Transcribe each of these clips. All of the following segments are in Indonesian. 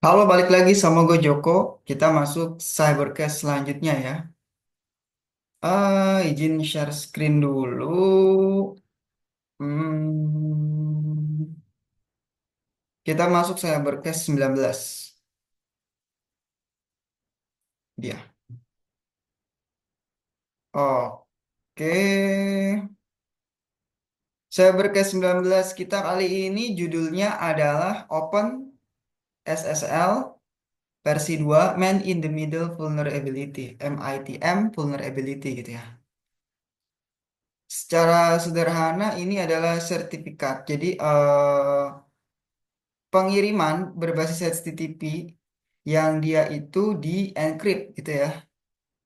Halo, balik lagi sama gue Joko. Kita masuk Cybercast selanjutnya ya. Izin share screen dulu. Hmm, kita masuk Cybercast 19. Dia. Oke. Cybercast 19 kita kali ini judulnya adalah Open SSL versi 2 Man in the Middle Vulnerability. MITM Vulnerability gitu ya. Secara sederhana ini adalah sertifikat. Jadi pengiriman berbasis HTTP yang dia itu di encrypt gitu ya.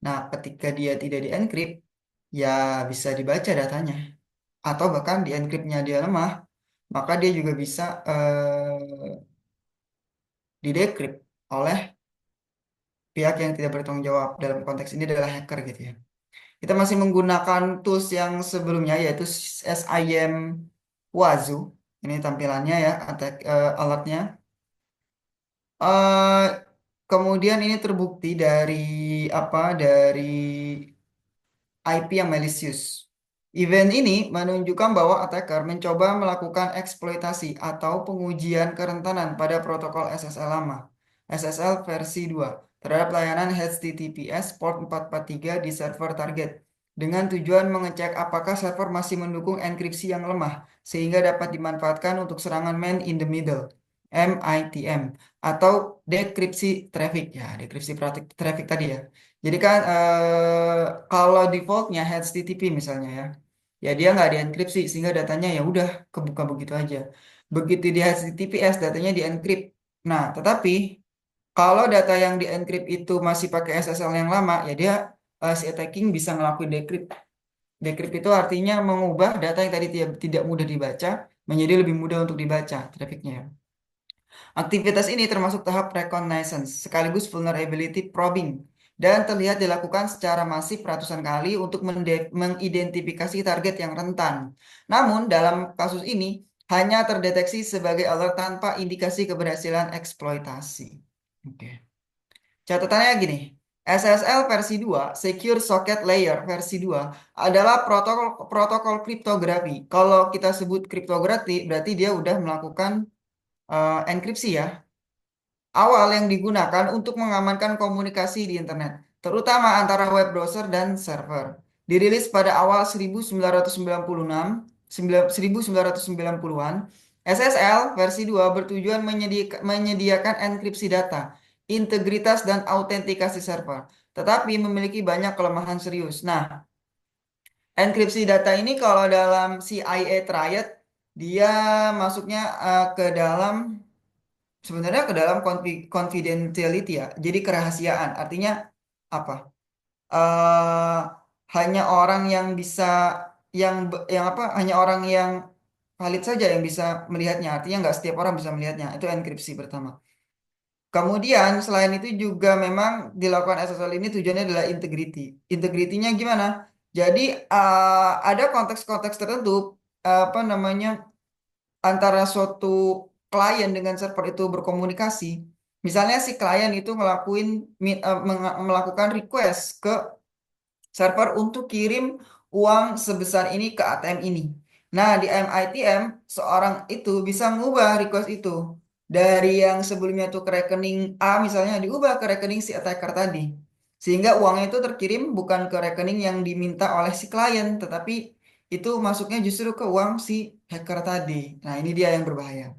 Nah, ketika dia tidak di encrypt, ya bisa dibaca datanya. Atau bahkan di encryptnya dia lemah, maka dia juga bisa di-decrypt oleh pihak yang tidak bertanggung jawab. Dalam konteks ini adalah hacker gitu ya. Kita masih menggunakan tools yang sebelumnya yaitu SIM Wazoo. Ini tampilannya ya, alatnya. eh Kemudian ini terbukti dari apa? Dari IP yang malicious. Event ini menunjukkan bahwa attacker mencoba melakukan eksploitasi atau pengujian kerentanan pada protokol SSL lama, SSL versi 2, terhadap layanan HTTPS port 443 di server target, dengan tujuan mengecek apakah server masih mendukung enkripsi yang lemah, sehingga dapat dimanfaatkan untuk serangan man in the middle, MITM, atau dekripsi traffic. Ya, dekripsi traffic tadi ya. Jadi kan kalau defaultnya HTTP misalnya ya, ya dia nggak dienkripsi sehingga datanya ya udah kebuka begitu aja. Begitu di HTTPS datanya dienkrip. Nah, tetapi kalau data yang dienkrip itu masih pakai SSL yang lama, ya dia si attacking bisa ngelakuin decrypt. Decrypt itu artinya mengubah data yang tadi tidak mudah dibaca menjadi lebih mudah untuk dibaca trafficnya. Aktivitas ini termasuk tahap reconnaissance sekaligus vulnerability probing dan terlihat dilakukan secara masif ratusan kali untuk mengidentifikasi target yang rentan. Namun, dalam kasus ini hanya terdeteksi sebagai alert tanpa indikasi keberhasilan eksploitasi. Oke. Catatannya gini, SSL versi 2, Secure Socket Layer versi 2 adalah protokol protokol kriptografi. Kalau kita sebut kriptografi, berarti dia udah melakukan enkripsi ya, awal yang digunakan untuk mengamankan komunikasi di internet, terutama antara web browser dan server. Dirilis pada awal 1996, 1990-an, SSL versi 2 bertujuan menyediakan enkripsi data, integritas dan autentikasi server, tetapi memiliki banyak kelemahan serius. Nah, enkripsi data ini kalau dalam CIA Triad, dia masuknya ke dalam sebenarnya ke dalam confidentiality ya. Jadi kerahasiaan. Artinya apa? eh Hanya orang yang bisa yang apa? Hanya orang yang valid saja yang bisa melihatnya. Artinya nggak setiap orang bisa melihatnya. Itu enkripsi pertama. Kemudian selain itu juga memang dilakukan SSL ini tujuannya adalah integrity. Integritinya gimana? Jadi ada konteks-konteks tertentu apa namanya antara suatu klien dengan server itu berkomunikasi. Misalnya si klien itu melakukan request ke server untuk kirim uang sebesar ini ke ATM ini. Nah, di MITM seorang itu bisa mengubah request itu dari yang sebelumnya tuh ke rekening A misalnya diubah ke rekening si attacker tadi. Sehingga uangnya itu terkirim bukan ke rekening yang diminta oleh si klien, tetapi itu masuknya justru ke uang si hacker tadi. Nah, ini dia yang berbahaya.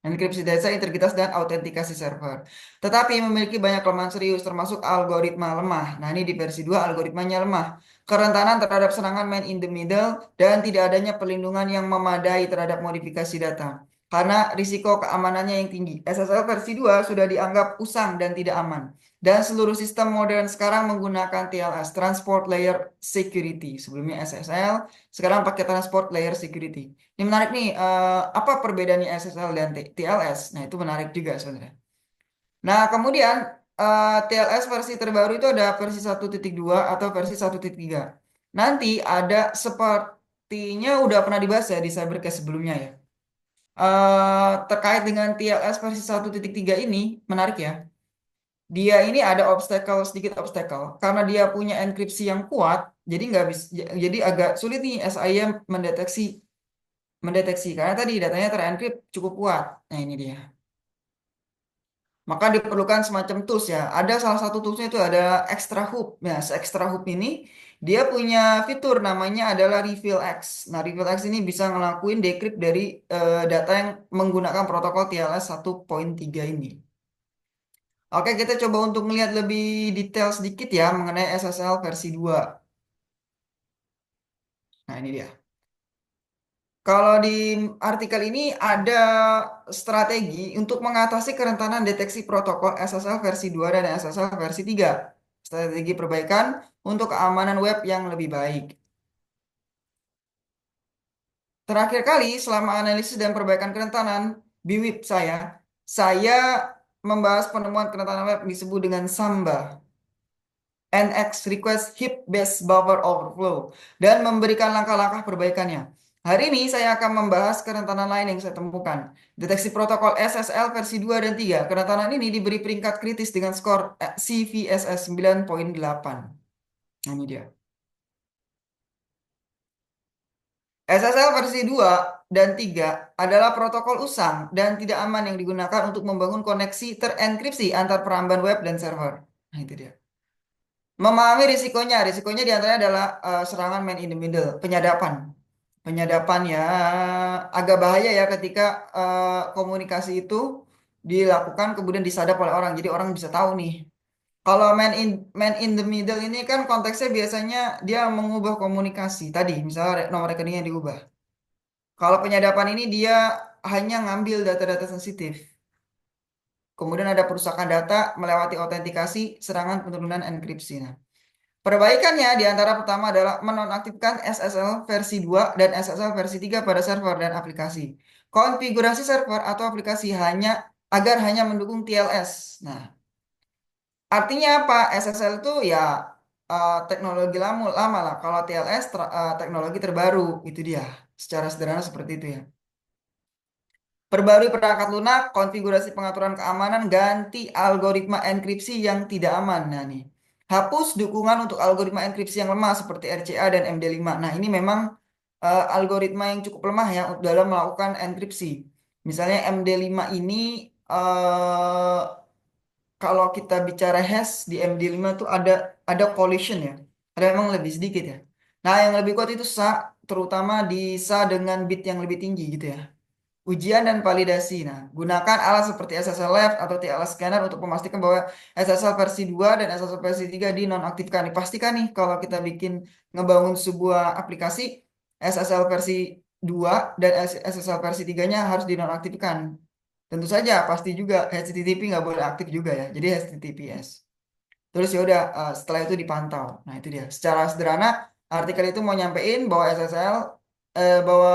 Enkripsi data, integritas, dan autentikasi server. Tetapi memiliki banyak kelemahan serius, termasuk algoritma lemah. Nah, ini di versi 2 algoritmanya lemah. Kerentanan terhadap serangan man in the middle, dan tidak adanya perlindungan yang memadai terhadap modifikasi data. Karena risiko keamanannya yang tinggi. SSL versi 2 sudah dianggap usang dan tidak aman. Dan seluruh sistem modern sekarang menggunakan TLS, Transport Layer Security. Sebelumnya SSL, sekarang pakai Transport Layer Security. Ini menarik nih, apa perbedaannya SSL dan TLS? Nah, itu menarik juga sebenarnya. Nah, kemudian TLS versi terbaru itu ada versi 1.2 atau versi 1.3. Nanti ada sepertinya udah pernah dibahas ya di Cybercast sebelumnya ya. Terkait dengan TLS versi 1.3 ini, menarik ya. Dia ini ada obstacle, sedikit obstacle. Karena dia punya enkripsi yang kuat, jadi nggak bisa, jadi agak sulit nih SIM mendeteksi mendeteksi karena tadi datanya terenkrip cukup kuat. Nah, ini dia. Maka diperlukan semacam tools ya. Ada salah satu toolsnya itu ada extra hoop. Nah, extra hoop ini dia punya fitur namanya adalah reveal X. Nah, reveal X ini bisa ngelakuin decrypt dari data yang menggunakan protokol TLS 1.3 ini. Oke, kita coba untuk melihat lebih detail sedikit ya mengenai SSL versi 2. Nah, ini dia. Kalau di artikel ini ada strategi untuk mengatasi kerentanan deteksi protokol SSL versi 2 dan SSL versi 3. Strategi perbaikan untuk keamanan web yang lebih baik. Terakhir kali selama analisis dan perbaikan kerentanan BWIP saya membahas penemuan kerentanan web disebut dengan Samba. NX request heap based buffer overflow dan memberikan langkah-langkah perbaikannya. Hari ini saya akan membahas kerentanan lain yang saya temukan. Deteksi protokol SSL versi 2 dan 3. Kerentanan ini diberi peringkat kritis dengan skor CVSS 9.8. Nah, ini dia. SSL versi 2 dan 3 adalah protokol usang dan tidak aman yang digunakan untuk membangun koneksi terenkripsi antar peramban web dan server. Nah, itu dia. Memahami risikonya, risikonya diantaranya adalah serangan man in the middle, penyadapan. Penyadapan ya agak bahaya ya ketika komunikasi itu dilakukan kemudian disadap oleh orang. Jadi orang bisa tahu nih. Kalau man in the middle ini kan konteksnya biasanya dia mengubah komunikasi tadi, misalnya nomor rekeningnya diubah. Kalau penyadapan ini dia hanya ngambil data-data sensitif. Kemudian ada perusakan data melewati autentikasi, serangan penurunan enkripsi. Nah, perbaikannya di antara pertama adalah menonaktifkan SSL versi 2 dan SSL versi 3 pada server dan aplikasi. Konfigurasi server atau aplikasi agar hanya mendukung TLS. Nah, artinya apa? SSL itu ya teknologi lama lah. Kalau TLS teknologi terbaru. Itu dia. Secara sederhana seperti itu ya. Perbarui perangkat lunak, konfigurasi pengaturan keamanan, ganti algoritma enkripsi yang tidak aman. Nah, nih. Hapus dukungan untuk algoritma enkripsi yang lemah seperti RCA dan MD5. Nah, ini memang algoritma yang cukup lemah ya dalam melakukan enkripsi. Misalnya MD5 ini eh, kalau kita bicara hash di MD5 tuh ada collision ya. Ada memang lebih sedikit ya. Nah, yang lebih kuat itu SA, terutama di SA dengan bit yang lebih tinggi gitu ya. Ujian dan validasi. Nah, gunakan alat seperti SSL Left atau TLS Scanner untuk memastikan bahwa SSL versi 2 dan SSL versi 3 dinonaktifkan. Pastikan nih kalau kita bikin ngebangun sebuah aplikasi SSL versi 2 dan SSL versi 3-nya harus dinonaktifkan. Tentu saja pasti juga HTTP nggak boleh aktif juga ya. Jadi HTTPS. Terus ya udah setelah itu dipantau. Nah, itu dia. Secara sederhana artikel itu mau nyampein bahwa SSL bahwa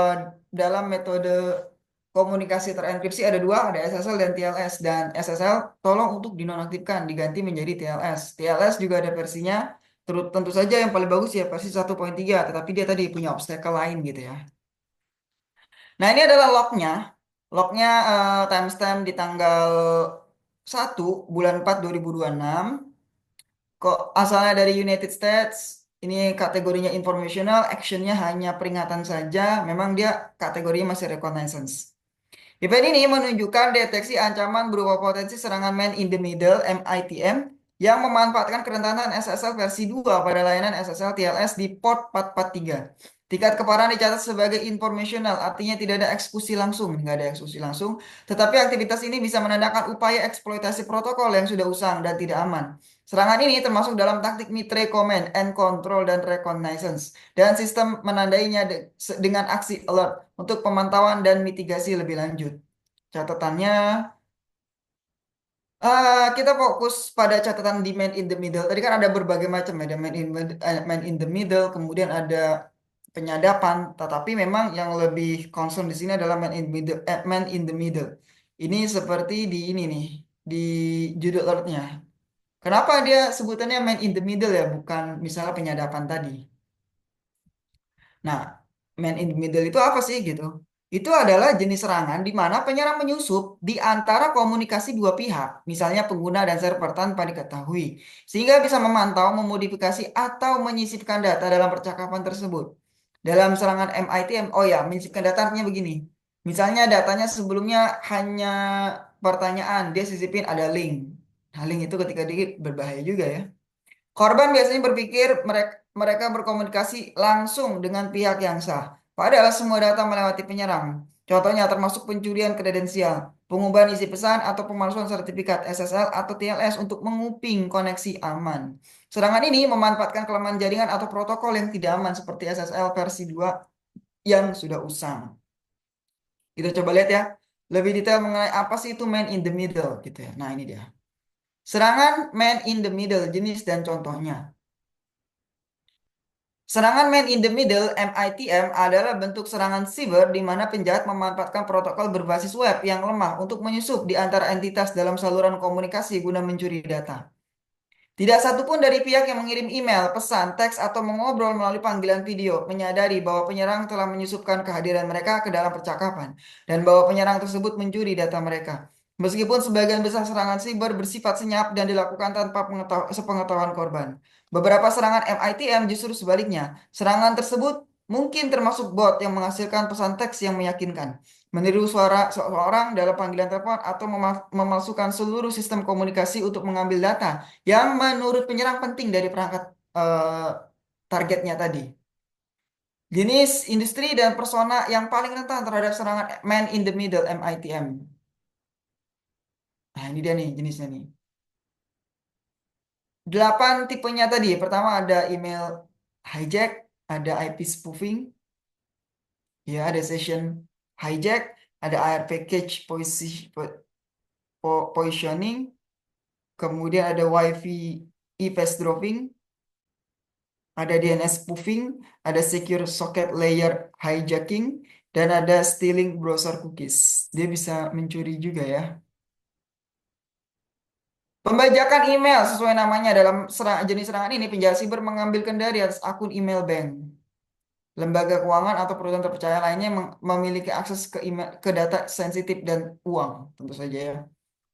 dalam metode komunikasi terenkripsi ada dua, ada SSL dan TLS. Dan SSL tolong untuk dinonaktifkan, diganti menjadi TLS. TLS juga ada versinya. Terus tentu saja yang paling bagus ya versi 1.3, tetapi dia tadi punya obstacle lain gitu ya. Nah, ini adalah lognya. Lognya timestamp di tanggal 1 bulan 4 2026. Kok asalnya dari United States, ini kategorinya informational, actionnya hanya peringatan saja. Memang dia kategorinya masih reconnaissance. Event ini menunjukkan deteksi ancaman berupa potensi serangan man in the middle (MITM) yang memanfaatkan kerentanan SSL versi 2 pada layanan SSL TLS di port 443. Tingkat keparahan dicatat sebagai informational, artinya tidak ada eksekusi langsung, nggak ada eksekusi langsung. Tetapi aktivitas ini bisa menandakan upaya eksploitasi protokol yang sudah usang dan tidak aman. Serangan ini termasuk dalam taktik Mitre Command and Control dan Reconnaissance, dan sistem menandainya dengan aksi alert untuk pemantauan dan mitigasi lebih lanjut. Catatannya, kita fokus pada catatan di man in the middle. Tadi kan ada berbagai macam ya, ada man in the middle, kemudian ada penyadapan. Tetapi memang yang lebih concern di sini adalah man in the middle. Ini seperti di ini nih, di judul alertnya. Kenapa dia sebutannya man in the middle ya, bukan misalnya penyadapan tadi? Nah, man in the middle itu apa sih gitu? Itu adalah jenis serangan di mana penyerang menyusup di antara komunikasi dua pihak, misalnya pengguna dan server tanpa diketahui, sehingga bisa memantau, memodifikasi, atau menyisipkan data dalam percakapan tersebut. Dalam serangan MITM, oh ya, menyisipkan data artinya begini. Misalnya datanya sebelumnya hanya pertanyaan, dia sisipin ada link. Nah, link itu ketika di berbahaya juga ya. Korban biasanya berpikir mereka berkomunikasi langsung dengan pihak yang sah. Padahal semua data melewati penyerang. Contohnya termasuk pencurian kredensial, pengubahan isi pesan, atau pemalsuan sertifikat SSL atau TLS untuk menguping koneksi aman. Serangan ini memanfaatkan kelemahan jaringan atau protokol yang tidak aman seperti SSL versi 2 yang sudah usang. Kita coba lihat ya. Lebih detail mengenai apa sih itu man in the middle gitu ya. Nah, ini dia. Serangan man in the middle, jenis dan contohnya. Serangan man in the middle (MITM) adalah bentuk serangan siber di mana penjahat memanfaatkan protokol berbasis web yang lemah untuk menyusup di antara entitas dalam saluran komunikasi guna mencuri data. Tidak satupun dari pihak yang mengirim email, pesan, teks, atau mengobrol melalui panggilan video menyadari bahwa penyerang telah menyusupkan kehadiran mereka ke dalam percakapan dan bahwa penyerang tersebut mencuri data mereka. Meskipun sebagian besar serangan siber bersifat senyap dan dilakukan tanpa sepengetahuan korban. Beberapa serangan MITM justru sebaliknya. Serangan tersebut mungkin termasuk bot yang menghasilkan pesan teks yang meyakinkan, meniru suara seseorang dalam panggilan telepon, atau memalsukan seluruh sistem komunikasi untuk mengambil data yang menurut penyerang penting dari perangkat eh, targetnya tadi. Jenis industri dan persona yang paling rentan terhadap serangan man in the middle (MITM). Nah, ini dia nih jenisnya nih. 8 tipenya tadi. Pertama ada email hijack, ada IP spoofing, ya ada session hijack, ada AR package positioning, kemudian ada WiFi e-fast dropping, ada DNS spoofing, ada secure socket layer hijacking, dan ada stealing browser cookies. Dia bisa mencuri juga ya. Pembajakan email sesuai namanya dalam jenis serangan ini, penjahat siber mengambil kendali atas akun email bank, lembaga keuangan, atau perusahaan terpercaya lainnya yang memiliki akses ke email, ke data sensitif dan uang, tentu saja ya.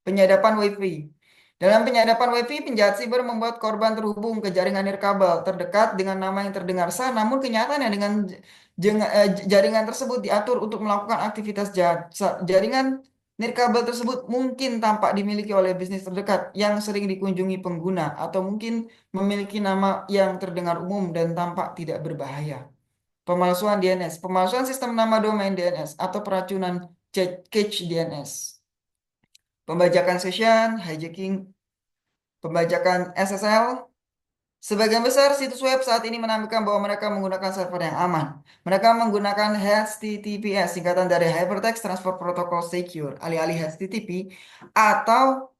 Penyadapan WiFi. Dalam penyadapan WiFi, penjahat siber membuat korban terhubung ke jaringan nirkabel terdekat dengan nama yang terdengar sah, namun kenyataannya dengan jaringan tersebut diatur untuk melakukan aktivitas jahat. Jaringan nirkabel tersebut mungkin tampak dimiliki oleh bisnis terdekat yang sering dikunjungi pengguna, atau mungkin memiliki nama yang terdengar umum dan tampak tidak berbahaya. Pemalsuan DNS, pemalsuan sistem nama domain DNS, atau peracunan cache DNS. Pembajakan session, hijacking, pembajakan SSL. Sebagian besar situs web saat ini menampilkan bahwa mereka menggunakan server yang aman. Mereka menggunakan HTTPS, singkatan dari Hypertext Transfer Protocol Secure, alih-alih HTTP, atau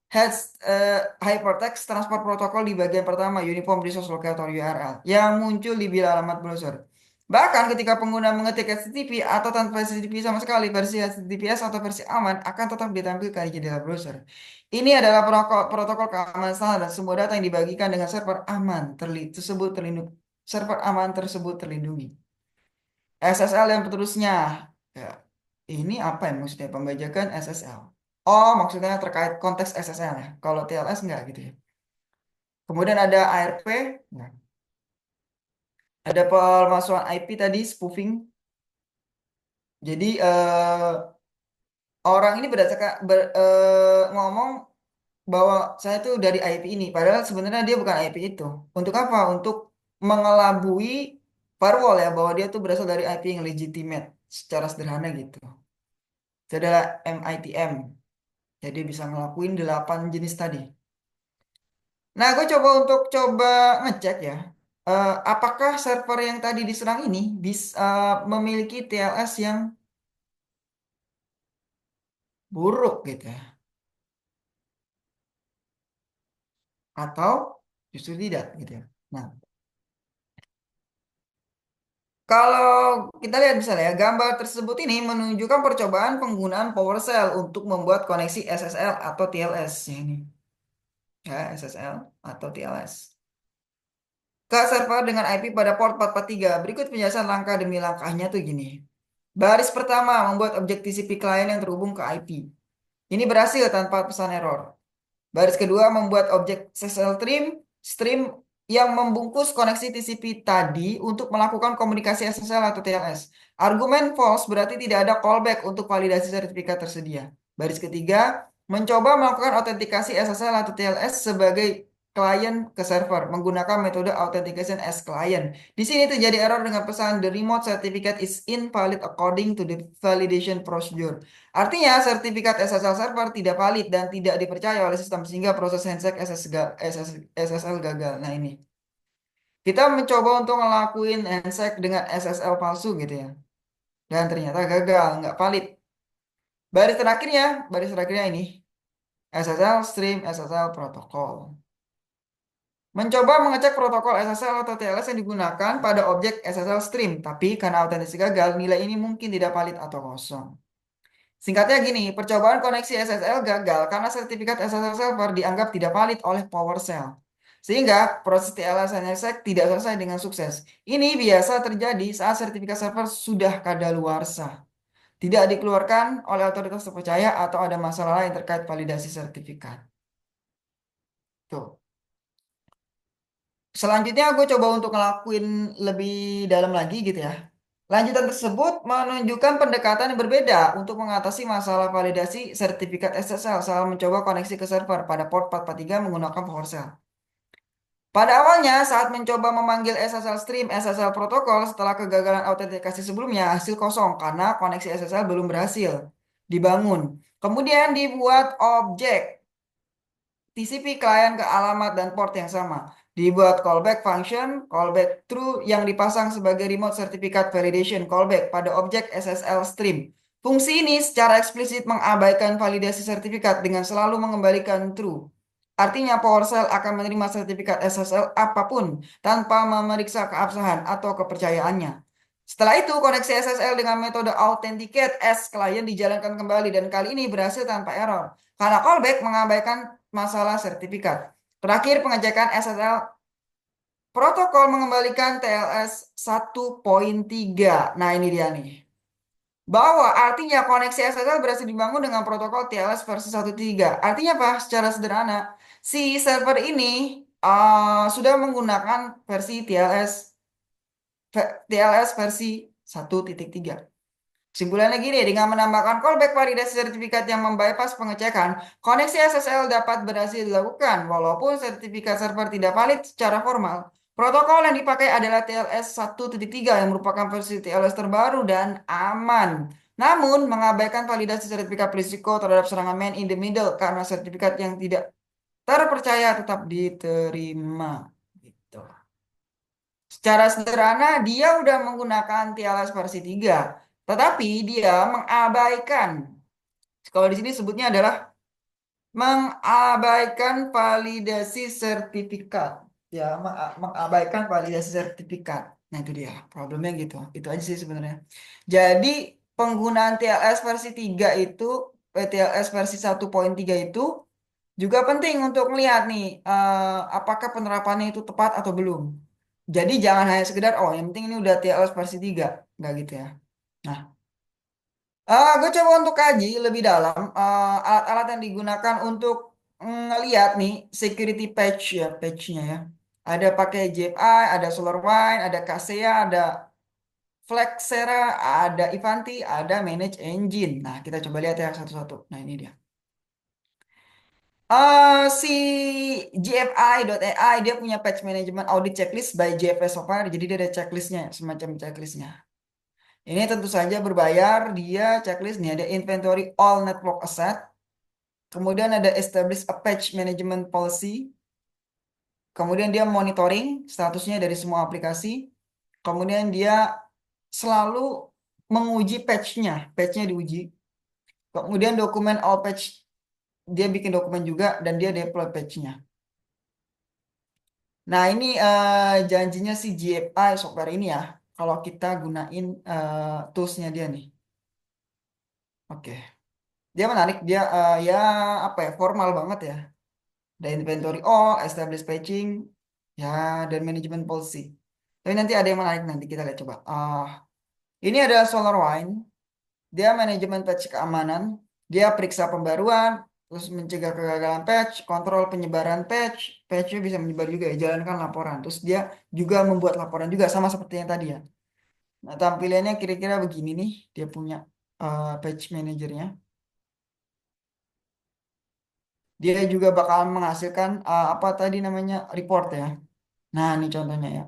Hypertext Transfer Protocol di bagian pertama Uniform Resource Locator URL yang muncul di bila alamat browser. Bahkan ketika pengguna mengetik HTTP atau tanpa HTTP sama sekali, versi HTTPS atau versi aman akan tetap ditampilkan di jendela browser. Ini adalah protokol keamanan standar dan semua data yang dibagikan dengan server aman tersebut terlindungi. Server aman tersebut terlindungi. SSL yang penerusnya. Ya, ini apa yang maksudnya pembajakan SSL? Oh, maksudnya terkait konteks SSL ya. Kalau TLS enggak gitu ya. Kemudian ada ARP. Nah, ada pemalsuan IP tadi, spoofing. Jadi orang ini berdasarkan ngomong bahwa saya tuh dari IP ini, padahal sebenarnya dia bukan IP itu. Untuk apa? Untuk mengelabui firewall ya, bahwa dia tuh berasal dari IP yang legitimate, secara sederhana gitu. Itu adalah MITM. Jadi bisa ngelakuin 8 jenis tadi. Nah, gue coba untuk ngecek ya, apakah server yang tadi diserang ini bisa memiliki TLS yang buruk gitu ya, atau justru tidak gitu ya. Nah, kalau kita lihat misalnya ya, gambar tersebut ini menunjukkan percobaan penggunaan PowerShell untuk membuat koneksi SSL atau TLS. Ya, ini ya, SSL atau TLS ke server dengan IP pada port 443. Berikut penjelasan langkah demi langkahnya tuh gini. Baris pertama membuat objek TCP klien yang terhubung ke IP. Ini berhasil tanpa pesan error. Baris kedua membuat objek SSL stream yang membungkus koneksi TCP tadi untuk melakukan komunikasi SSL atau TLS. Argumen false berarti tidak ada callback untuk validasi sertifikat tersedia. Baris ketiga mencoba melakukan autentikasi SSL atau TLS sebagai klien ke server menggunakan metode authentication as client. Di sini terjadi error dengan pesan the remote certificate is invalid according to the validation procedure. Artinya sertifikat SSL server tidak valid dan tidak dipercaya oleh sistem sehingga proses handshake SSL gagal. Nah ini. Kita mencoba untuk ngelakuin handshake dengan SSL palsu gitu ya. Dan ternyata gagal, nggak valid. Baris terakhirnya ini. SSL stream SSL protokol. Mencoba mengecek protokol SSL atau TLS yang digunakan pada objek SSL stream. Tapi karena autentikasi gagal, nilai ini mungkin tidak valid atau kosong. Singkatnya gini, percobaan koneksi SSL gagal karena sertifikat SSL server dianggap tidak valid oleh PowerShell. Sehingga proses TLS NSX tidak selesai dengan sukses. Ini biasa terjadi saat sertifikat server sudah kadaluarsa, tidak dikeluarkan oleh otoritas terpercaya atau ada masalah lain terkait validasi sertifikat. Tuh. Selanjutnya gue coba untuk ngelakuin lebih dalam lagi gitu ya. Lanjutan tersebut menunjukkan pendekatan yang berbeda untuk mengatasi masalah validasi sertifikat SSL saat mencoba koneksi ke server pada port 443 menggunakan PowerShell. Pada awalnya, saat mencoba memanggil SSL stream SSL protokol setelah kegagalan autentikasi sebelumnya, hasil kosong karena koneksi SSL belum berhasil dibangun. Kemudian dibuat objek TCP klien ke alamat dan port yang sama. Dibuat callback function, callback true yang dipasang sebagai remote certificate validation callback pada objek SSL stream. Fungsi ini secara eksplisit mengabaikan validasi sertifikat dengan selalu mengembalikan true. Artinya PowerShell akan menerima sertifikat SSL apapun tanpa memeriksa keabsahan atau kepercayaannya. Setelah itu, koneksi SSL dengan metode Authenticate as Client dijalankan kembali dan kali ini berhasil tanpa error. Karena callback mengabaikan masalah sertifikat. Terakhir, pengecekan SSL protokol mengembalikan TLS 1.3. Nah, ini dia nih. Bahwa artinya koneksi SSL berhasil dibangun dengan protokol TLS versi 1.3. Artinya apa? Secara sederhana, si server ini sudah menggunakan versi TLS versi 1.3. Kesimpulannya gini, dengan menambahkan callback validasi sertifikat yang membypass pengecekan, koneksi SSL dapat berhasil dilakukan walaupun sertifikat server tidak valid secara formal. Protokol yang dipakai adalah TLS 1.3 yang merupakan versi TLS terbaru dan aman. Namun, mengabaikan validasi sertifikat risiko terhadap serangan man in the middle karena sertifikat yang tidak terpercaya tetap diterima. Gitu. Secara sederhana, dia udah menggunakan TLS versi 3, tetapi dia mengabaikan. Kalau di sini sebutnya adalah mengabaikan validasi sertifikat. Ya, mengabaikan validasi sertifikat. Nah, itu dia. Problemnya gitu. Itu aja sih sebenarnya. Jadi, penggunaan TLS versi 3 itu, TLS versi 1.3 itu juga penting untuk melihat nih, apakah penerapannya itu tepat atau belum. Jadi jangan hanya sekedar, oh yang penting ini udah TLS versi 3. Nggak gitu ya. Nah, gue coba untuk kaji lebih dalam alat-alat yang digunakan untuk ngeliat nih security patch ya, patchnya ya. Ada pakai JFI, ada SolarWinds, ada Kaseya, ada Flexera, ada Ivanti, ada Manage Engine. Nah, kita coba lihat ya satu-satu. Nah, ini dia. Si GFI.ai dia punya patch management audit checklist by JFS Software. Jadi dia ada checklistnya, semacam checklistnya. Ini tentu saja berbayar. Dia checklist nih ada inventory all network asset. Kemudian ada establish a patch management policy. Kemudian dia monitoring statusnya dari semua aplikasi. Kemudian dia selalu menguji patchnya. Patchnya diuji. Kemudian dokumen all patch. Dia bikin dokumen juga dan dia deploy patchnya. Nah, ini janjinya si GFI software ini ya. Kalau kita gunain toolsnya dia nih. Oke. Dia menarik. Dia ya apa ya, formal banget ya. Ada inventory all, establish patching, ya, dan management policy. Tapi nanti ada yang menarik nanti kita lihat coba. Ini ada SolarWinds. Dia manajemen patch keamanan, dia periksa pembaruan, terus mencegah kegagalan patch, kontrol penyebaran patch, patchnya bisa menyebar juga ya, jalankan laporan. Terus dia juga membuat laporan juga sama seperti yang tadi ya. Nah, tampilannya kira-kira begini nih, dia punya patch manajernya. Dia juga bakal menghasilkan apa tadi namanya report ya. Nah, ini contohnya ya.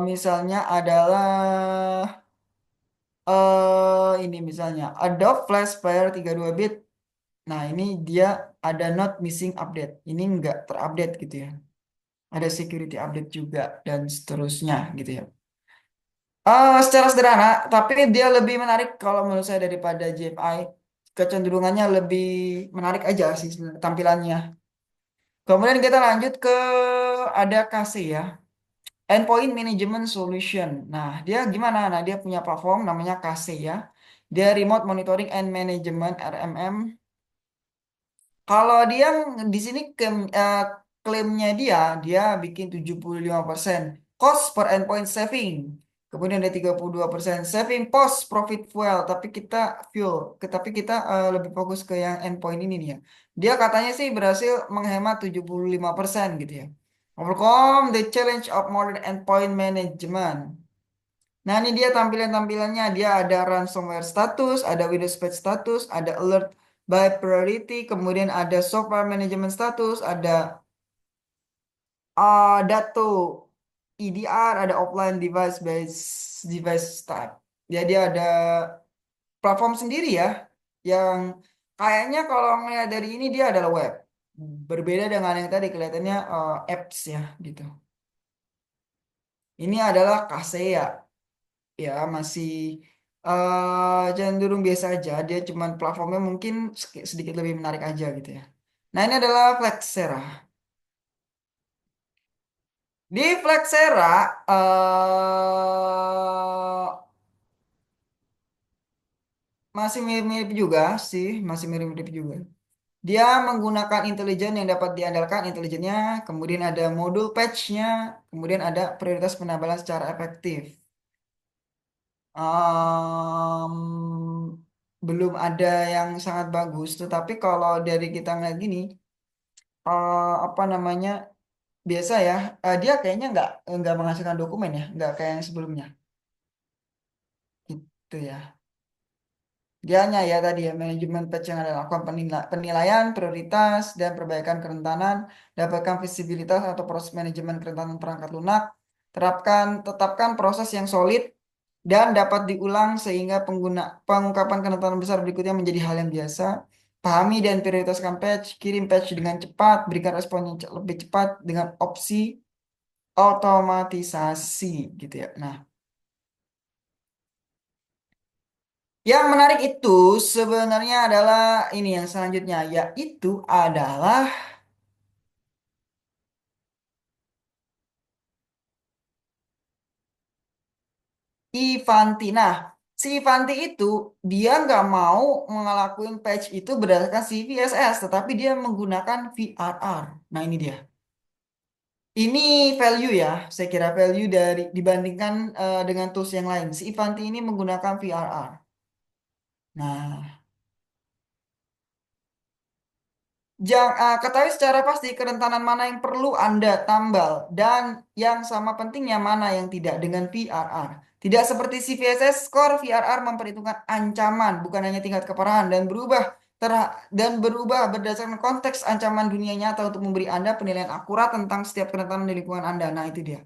Misalnya adalah ini misalnya Adobe Flash Player 32 bit. Nah, ini dia ada not missing update. Ini nggak terupdate gitu ya. Ada security update juga dan seterusnya gitu ya. Secara sederhana, tapi dia lebih menarik kalau menurut saya daripada JFI. Kecenderungannya lebih menarik aja sih sebenarnya tampilannya. Kemudian kita lanjut ke ada KC ya. Endpoint Management Solution. Nah, dia gimana? Nah, dia punya platform namanya KC ya. Dia Remote Monitoring and Management RMM. Kalau dia di sini klaimnya dia bikin 75% cost per endpoint saving. Kemudian ada 32% saving post profit fuel, tapi kita lebih fokus ke yang endpoint ini nih ya. Dia katanya sih berhasil menghemat 75% gitu ya. Overcome the challenge of modern endpoint management. Nah, ini dia tampilan-tampilannya. Dia ada ransomware status, ada Windows patch status, ada alert by priority, kemudian ada software management status, ada Dato EDR, ada offline device based device type. Jadi ada platform sendiri ya, yang kayaknya kalau ngeliat dari ini dia adalah web. Berbeda dengan yang tadi kelihatannya apps ya gitu. Ini adalah Kaseya. Ya masih cenderung biasa aja, dia cuman platformnya mungkin sedikit lebih menarik aja gitu ya. Nah, ini adalah Flexera. Di Flexera masih mirip-mirip juga sih, masih mirip-mirip juga. Dia menggunakan intelijen yang dapat diandalkan intelijennya, kemudian ada modul patch-nya, kemudian ada prioritas penabalan secara efektif. Belum ada yang sangat bagus, tetapi kalau dari kita ngeliat gini, apa namanya, biasa ya, dia kayaknya nggak menghasilkan dokumen ya, nggak kayak yang sebelumnya, gitu ya. Dia hanya ya tadi ya manajemen patch yang ada lakukan penilaian prioritas dan perbaikan kerentanan, dapatkan visibilitas atau proses manajemen kerentanan perangkat lunak, tetapkan proses yang solid dan dapat diulang sehingga pengungkapan kerentanan besar berikutnya menjadi hal yang biasa. Pahami dan prioritaskan patch, kirim patch dengan cepat, berikan respon yang lebih cepat dengan opsi otomatisasi gitu ya. Nah, yang menarik itu sebenarnya adalah ini yang selanjutnya, yaitu adalah Ivanti. Nah, si Ivanti itu dia nggak mau ngelakuin patch itu berdasarkan CVSS, tetapi dia menggunakan VRR. Nah, ini dia. Ini value ya, saya kira value dari dibandingkan dengan tools yang lain. Si Ivanti ini menggunakan VRR. Nah, ketahui secara pasti kerentanan mana yang perlu Anda tambal dan yang sama pentingnya mana yang tidak dengan VRR. Tidak seperti CVSS, skor VRR memperhitungkan ancaman, bukan hanya tingkat keparahan dan berubah berdasarkan konteks ancaman dunia nyata untuk memberi Anda penilaian akurat tentang setiap kerentanan di lingkungan Anda. Nah, itu dia.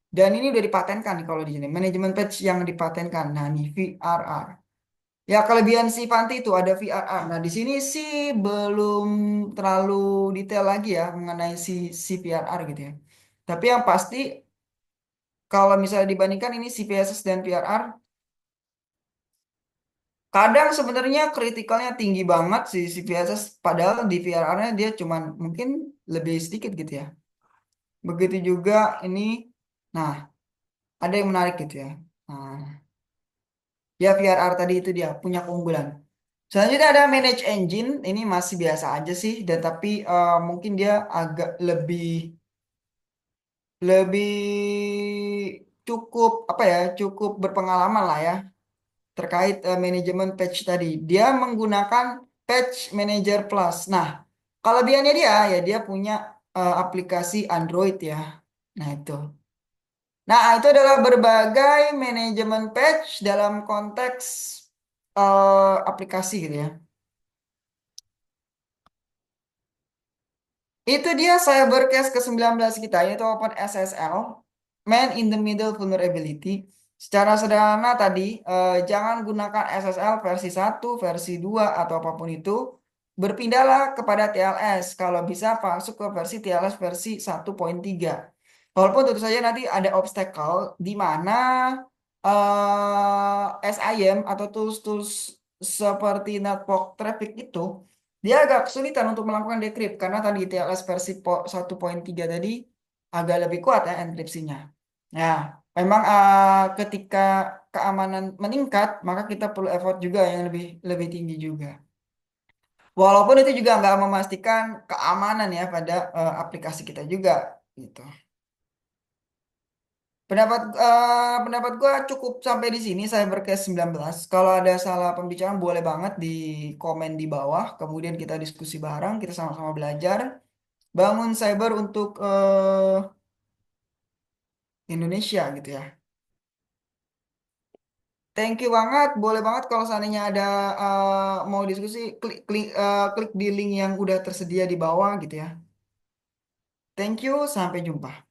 Dan ini udah dipatenkan nih kalau di sini. Manajemen patch yang dipatenkan. Nah, nih VRR. Ya, kelebihan si Fanti itu ada VRR. Nah, di sini sih belum terlalu detail lagi ya mengenai si VRR gitu ya. Tapi yang pasti kalau misalnya dibandingkan ini CPSS dan VRR, kadang sebenarnya kritikalnya tinggi banget si CPSS, padahal di VRR-nya dia cuman mungkin lebih sedikit gitu ya. Begitu juga ini, nah ada yang menarik gitu ya. Nah, ya VRR tadi itu dia punya keunggulan. Selanjutnya ada manage engine, ini masih biasa aja sih, dan tapi mungkin dia agak lebih lebih cukup apa ya, cukup berpengalaman lah ya terkait manajemen patch tadi. Dia menggunakan Patch Manager Plus. Nah, kelebihannya dia ya dia punya aplikasi Android ya. Nah, itu. Nah, itu adalah berbagai manajemen patch dalam konteks aplikasi gitu ya. Itu dia cybercase ke-19 kita, yaitu OpenSSL, Man in the Middle Vulnerability. Secara sederhana tadi, jangan gunakan SSL versi 1, versi 2, atau apapun itu. Berpindahlah kepada TLS. Kalau bisa masuk ke versi TLS versi 1.3. Walaupun tentu saja nanti ada obstacle di mana SIM atau tools-tools seperti network traffic itu dia agak kesulitan untuk melakukan decrypt karena tadi TLS versi 1.3 tadi agak lebih kuat ya enkripsinya. Nah, memang ketika keamanan meningkat, maka kita perlu effort juga yang lebih lebih tinggi juga. Walaupun itu juga nggak memastikan keamanan ya pada aplikasi kita juga gitu. Pendapat gua cukup sampai di sini saya berkes 19. Kalau ada salah pembicaraan boleh banget di komen di bawah. Kemudian kita diskusi bareng, kita sama-sama belajar. Bangun cyber untuk Indonesia gitu ya. Thank you banget. Boleh banget kalau seandainya ada mau diskusi klik klik klik di link yang udah tersedia di bawah gitu ya. Thank you, sampai jumpa.